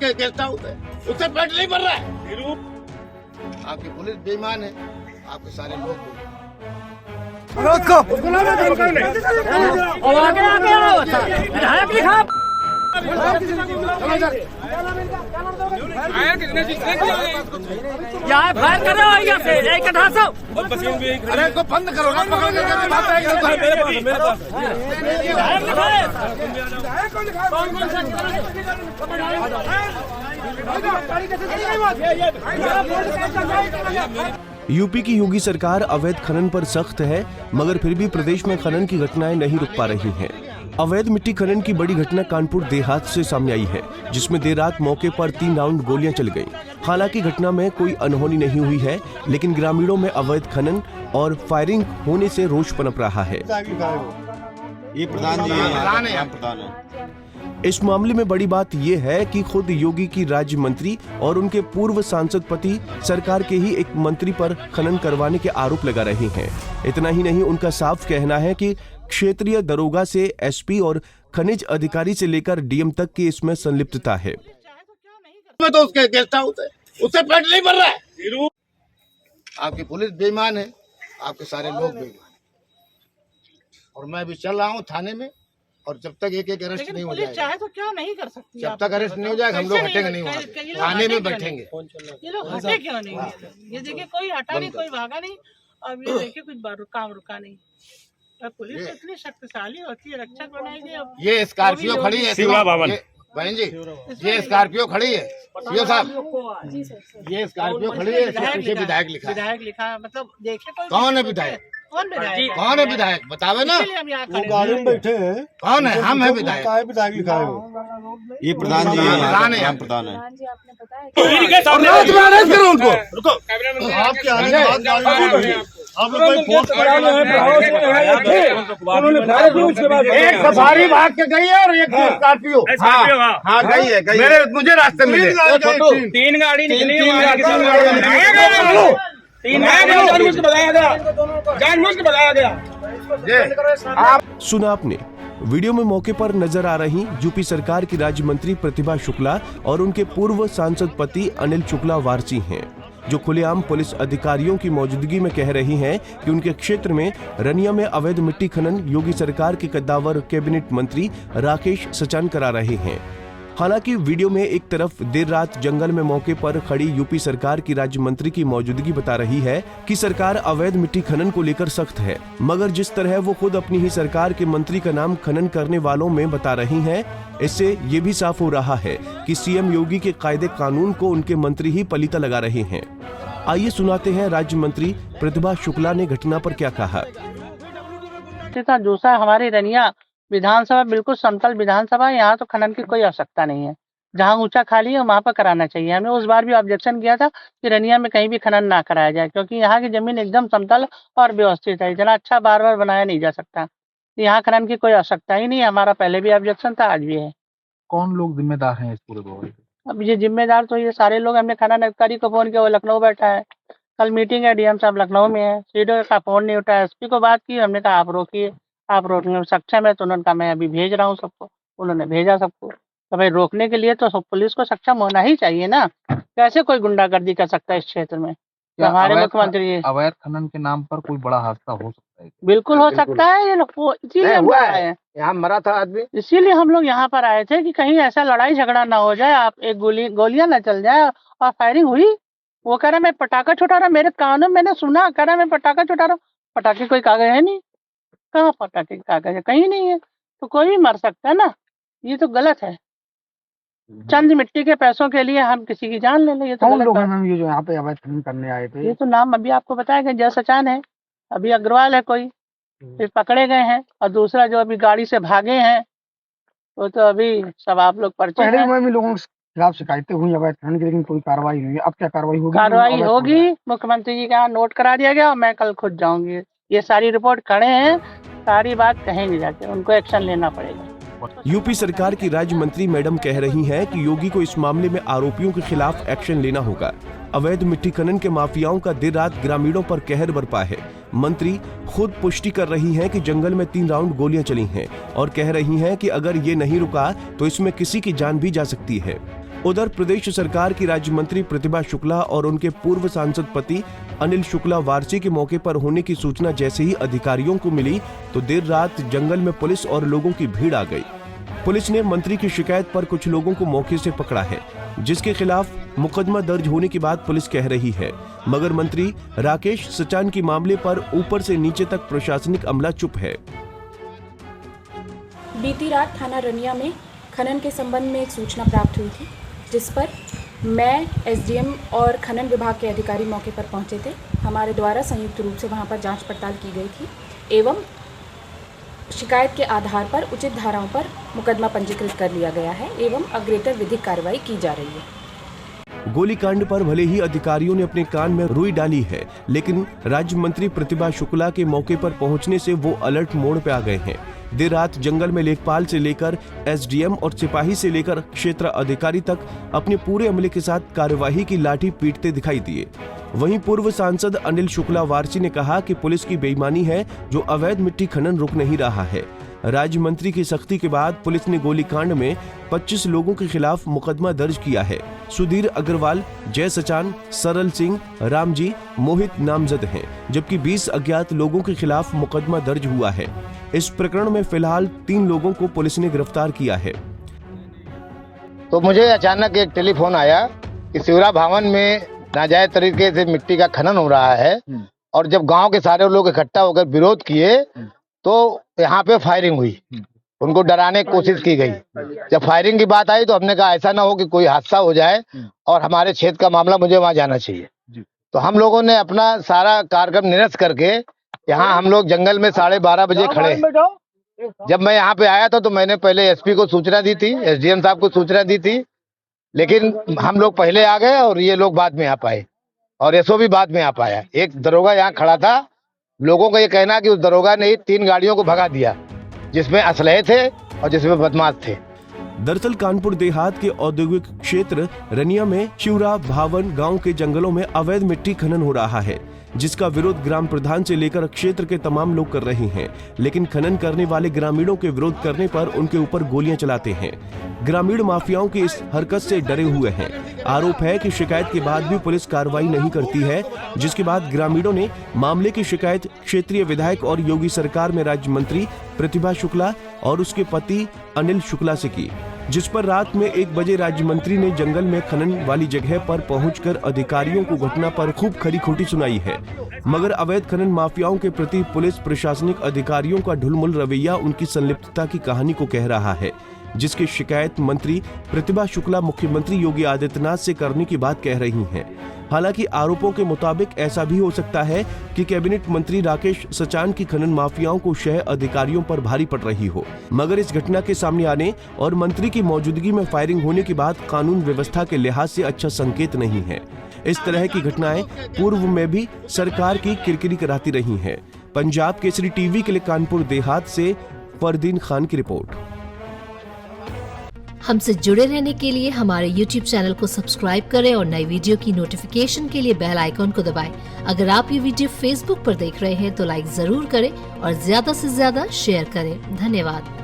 Guest house है, उससे पेट नहीं भर रहा है। आपकी पुलिस बेईमान है, आपके सारे लोग फायर कर रहे हो से अरे को बंद करो ना, पकड़ यूपी की योगी सरकार अवैध खनन पर सख्त है, मगर फिर भी प्रदेश में खनन की घटनाएं नहीं रुक पा रही हैं। अवैध मिट्टी खनन की बड़ी घटना कानपुर देहात से सामने आई है, जिसमें देर रात मौके पर 3 राउंड गोलियां चल गईं। हालांकि घटना में कोई अनहोनी नहीं हुई है, लेकिन ग्रामीणों में अवैध खनन और फायरिंग होने से रोष पनप रहा है। ये प्रधान जी है। इस मामले में बड़ी बात ये है कि खुद योगी की राज्य मंत्री और उनके पूर्व सांसद पति सरकार के ही एक मंत्री पर खनन करवाने के आरोप लगा रहे हैं। इतना ही नहीं, उनका साफ कहना है कि क्षेत्रीय दरोगा से एसपी और खनिज अधिकारी से लेकर डीएम तक की इसमें संलिप्तता है। तो उसके गेस्ट हाउस है, उससे पेट नहीं भर रहा है। आपकी पुलिस बेईमान है, आपके सारे लोग बेईमान, और मैं अभी चल रहा हूँ थाने में, और जब तक एक अरेस्ट नहीं हो जाएगा, चाहे तो क्यों नहीं कर सकती, जब तक अरेस्ट नहीं हो जाएगा हम लोग हटेंगे नहीं, वहाँ थाने में बैठेंगे। ये लोग हटे क्यों नहीं? ये देखिए कोई हटा नहीं, कोई भागा नहीं, और ये देखिए कुछ काम रुका नहीं। पुलिस इतनी शक्तिशाली होती है, रक्षक बनाई गई। ये स्कॉर्पियो खड़ी है बहन जी, ये स्कॉर्पियो खड़ी है सीओ साहब, ये स्कॉर्पियो खड़ी है, इसके पीछे विधायक लिखा है। विधायक लिखा, मतलब देखिए कौन है विधायक? कौन विधायक? कौन है विधायक बतावे ना, वो गाड़ी में बैठे हैं। कौन है? हम है विधायक। विधायक लिखा है, ये प्रधान जी है, प्रधान है, प्रधान है। उनको रुको, आप क्या आप लोग एक सफारी भाग के गई है और एक स्कॉर्पियो हाँ गई है, मेरे मुझे रास्ते मिले 3 गाड़ी निकली, जानबूझ के बताया गया। सुना आपने। वीडियो में मौके पर नजर आ रही यूपी सरकार की राज्य मंत्री प्रतिभा शुक्ला और उनके पूर्व सांसद पति अनिल शुक्ला वारसी हैं, जो खुलेआम पुलिस अधिकारियों की मौजूदगी में कह रही हैं कि उनके क्षेत्र में रनिया में अवैध मिट्टी खनन योगी सरकार के कद्दावर कैबिनेट मंत्री राकेश सचान करा रहे हैं। हालांकि वीडियो में एक तरफ देर रात जंगल में मौके पर खड़ी यूपी सरकार की राज्य मंत्री की मौजूदगी बता रही है कि सरकार अवैध मिट्टी खनन को लेकर सख्त है, मगर जिस तरह वो खुद अपनी ही सरकार के मंत्री का नाम खनन करने वालों में बता रही हैं, इससे ये भी साफ हो रहा है कि सीएम योगी के कायदे कानून को उनके मंत्री ही पलीता लगा रहे हैं। आइए सुनाते हैं राज्य मंत्री प्रतिभा शुक्ला ने घटना पर क्या कहा। दूसरा, हमारी रनिया विधानसभा बिल्कुल समतल विधानसभा, यहाँ तो खनन की कोई आवश्यकता नहीं है। जहाँ ऊंचा खाली है वहाँ पर कराना चाहिए। हमने उस बार भी ऑब्जेक्शन किया था कि रनिया में कहीं भी खनन ना कराया जाए, क्योंकि यहाँ की जमीन एकदम समतल और व्यवस्थित है। इतना अच्छा बार बार बनाया नहीं जा सकता। यहाँ खनन की कोई आवश्यकता ही नहीं है। हमारा पहले भी ऑब्जेक्शन था, आज भी है। कौन लोग जिम्मेदार हैं इस पूरे मामले? अब ये जिम्मेदार तो ये सारे लोग। हमने खनन अधिकारी को फोन किया, वो लखनऊ बैठा है। कल मीटिंग है, डीएम साहब लखनऊ में है, सीडो का फोन नहीं उठाया। एसपी को बात की, हमने कहा आप रोकिए, आप रोकने में सक्षम है, तो उन्होंने कहा मैं अभी भेज रहा हूँ सबको। उन्होंने भेजा सबको। तो भाई रोकने के लिए तो सब पुलिस को सक्षम होना ही चाहिए ना। कैसे कोई गुंडागर्दी कर सकता है इस क्षेत्र में? तो हमारे मुख्यमंत्री अवैध खनन के नाम पर कोई बड़ा हादसा हो सकता है? बिल्कुल हो सकता है। ये लोग इसीलिए हम आए हैं, यहाँ मरा था आदमी, इसीलिए हम लोग यहाँ पर आए थे कि कहीं ऐसा लड़ाई झगड़ा ना हो जाए, आप एक गोलियां न चल जाए। और फायरिंग हुई, वो कह रहा मैं पटाखा छुटा रहा, मेरे कानों में मैंने सुना, कह रहा मैं पटाखा छुटा रहा। पटाखे कोई कागज है नहीं, कहाँ पटाखे का कागज है? कहीं नहीं है। तो कोई भी मर सकता है ना, ये तो गलत है। चंद मिट्टी के पैसों के लिए हम किसी की जान ले लें, ये तो कौन गलत लोग है। हैं ये जो यहाँ पे अवैध खनन करने आए थे? ये तो नाम अभी आपको बताया गया, जय सचान है, अभी अग्रवाल है कोई, फिर पकड़े गए हैं, और दूसरा जो अभी गाड़ी से भागे हैं वो तो अभी सब आप लोग पर्चे पहले में भी लोगों के खिलाफ शिकायतें हुई अवैध खनन की, लेकिन कोई कार्रवाई नहीं हुई। अब क्या कार्रवाई होगी? कार्रवाई होगी, मुख्यमंत्री जी का नोट करा दिया गया और मैं कल खुद जाऊंगी। ये सारी रिपोर्ट खड़े हैं, सारी बात कहेंगे जाके, उनको एक्शन लेना पड़ेगा। यूपी सरकार की राज्य मंत्री मैडम कह रही हैं कि योगी को इस मामले में आरोपियों के खिलाफ एक्शन लेना होगा। अवैध मिट्टी खनन के माफियाओं का देर रात ग्रामीणों पर कहर बरपा है। मंत्री खुद पुष्टि कर रही हैं कि जंगल में 3 राउंड गोलियां चली हैं और कह रही हैं कि अगर ये नहीं रुका तो इसमें किसी की जान भी जा सकती है। उधर प्रदेश सरकार की राज्य मंत्री प्रतिभा शुक्ला और उनके पूर्व सांसद पति अनिल शुक्ला वारसी के मौके पर होने की सूचना जैसे ही अधिकारियों को मिली तो देर रात जंगल में पुलिस और लोगों की भीड़ आ गई। पुलिस ने मंत्री की शिकायत पर कुछ लोगों को मौके से पकड़ा है, जिसके खिलाफ मुकदमा दर्ज होने की बात पुलिस कह रही है, मगर मंत्री राकेश सचान के मामले पर ऊपर से नीचे तक प्रशासनिक अमला चुप है। बीती रात थाना रनिया में खनन के संबंध में एक सूचना प्राप्त हुई थी, जिस पर मैं एसडीएम और खनन विभाग के अधिकारी मौके पर पहुंचे थे। हमारे द्वारा संयुक्त रूप से वहां पर जांच पड़ताल की गई थी एवं शिकायत के आधार पर उचित धाराओं पर मुकदमा पंजीकृत कर लिया गया है एवं अग्रेतर विधिक कार्रवाई की जा रही है। गोलीकांड पर भले ही अधिकारियों ने अपने कान में रुई डाली है, लेकिन राज्य मंत्री प्रतिभा शुक्ला के मौके पर पहुंचने से वो अलर्ट मोड पे आ गए हैं। देर रात जंगल में लेखपाल से लेकर एसडीएम और सिपाही से लेकर क्षेत्र अधिकारी तक अपने पूरे अमले के साथ कार्यवाही की लाठी पीटते दिखाई दिए। वहीं पूर्व सांसद अनिल शुक्ला वारसी ने कहा कि पुलिस की बेईमानी है जो अवैध मिट्टी खनन रुक नहीं रहा है। राज्य मंत्री की सख्ती के बाद पुलिस ने गोलीकांड में 25 लोगों के खिलाफ मुकदमा दर्ज किया है। सुधीर अग्रवाल, जय सचान, सरल सिंह, रामजी, मोहित नामजद हैं, जबकि 20 अज्ञात लोगों के खिलाफ मुकदमा दर्ज हुआ है। इस प्रकरण में फिलहाल 3 लोगों को पुलिस ने गिरफ्तार किया है। तो मुझे अचानक एक टेलीफोन आया कि शिवरा भवन में नाजायज तरीके से मिट्टी का खनन हो रहा है और जब गांव के सारे लोग इकट्ठा होकर विरोध किए तो यहाँ पे फायरिंग हुई, उनको डराने की कोशिश की गई। जब फायरिंग की बात आई तो हमने कहा ऐसा ना हो कि कोई हादसा हो जाए और हमारे क्षेत्र का मामला, मुझे वहाँ जाना चाहिए। तो हम लोगों ने अपना सारा कार्यक्रम निरस्त करके यहाँ हम लोग जंगल में 12:30 बजे खड़े। जब मैं यहाँ पे आया था तो मैंने पहले एसपी को सूचना दी थी, एसडीएम साहब को सूचना दी थी, लेकिन हम लोग पहले आ गए और ये लोग बाद में आ पाए और एसओ भी बाद में आ पाया। एक दरोगा यहाँ खड़ा था, लोगों का ये कहना कि उस दरोगा ने 3 गाड़ियों को भगा दिया जिसमें असलहे थे और जिसमें बदमाश थे। दरअसल कानपुर देहात के औद्योगिक क्षेत्र रनिया में शिवरा भावन गांव के जंगलों में अवैध मिट्टी खनन हो रहा है, जिसका विरोध ग्राम प्रधान से लेकर क्षेत्र के तमाम लोग कर रहे हैं, लेकिन खनन करने वाले ग्रामीणों के विरोध करने पर उनके ऊपर गोलियां चलाते हैं। ग्रामीण माफियाओं की इस हरकत से डरे हुए हैं। आरोप है कि शिकायत के बाद भी पुलिस कार्रवाई नहीं करती है, जिसके बाद ग्रामीणों ने मामले की शिकायत क्षेत्रीय विधायक और योगी सरकार में राज्य मंत्री प्रतिभा शुक्ला और उसके पति अनिल शुक्ला से की, जिस पर रात में 1 बजे राज्य मंत्री ने जंगल में खनन वाली जगह पर पहुंचकर अधिकारियों को घटना पर खूब खरी खोटी सुनाई है। मगर अवैध खनन माफियाओं के प्रति पुलिस प्रशासनिक अधिकारियों का ढुलमुल रवैया उनकी संलिप्तता की कहानी को कह रहा है, जिसकी शिकायत मंत्री प्रतिभा शुक्ला मुख्यमंत्री योगी आदित्यनाथ से करने की बात कह रही हैं। हालांकि आरोपों के मुताबिक ऐसा भी हो सकता है कि कैबिनेट मंत्री राकेश सचान की खनन माफियाओं को शह अधिकारियों पर भारी पड़ रही हो, मगर इस घटना के सामने आने और मंत्री की मौजूदगी में फायरिंग होने की बात कानून व्यवस्था के लिहाज से अच्छा संकेत नहीं है। इस तरह की घटनाएं पूर्व में भी सरकार की किरकिरी कराती रही हैं। पंजाब केसरी टीवी के लिए कानपुर देहात से फरदीन खान की रिपोर्ट। हमसे जुड़े रहने के लिए हमारे YouTube चैनल को सब्सक्राइब करें और नई वीडियो की नोटिफिकेशन के लिए बेल आइकॉन को दबाएं। अगर आप ये वीडियो Facebook पर देख रहे हैं तो लाइक जरूर करें और ज्यादा से ज्यादा शेयर करें। धन्यवाद।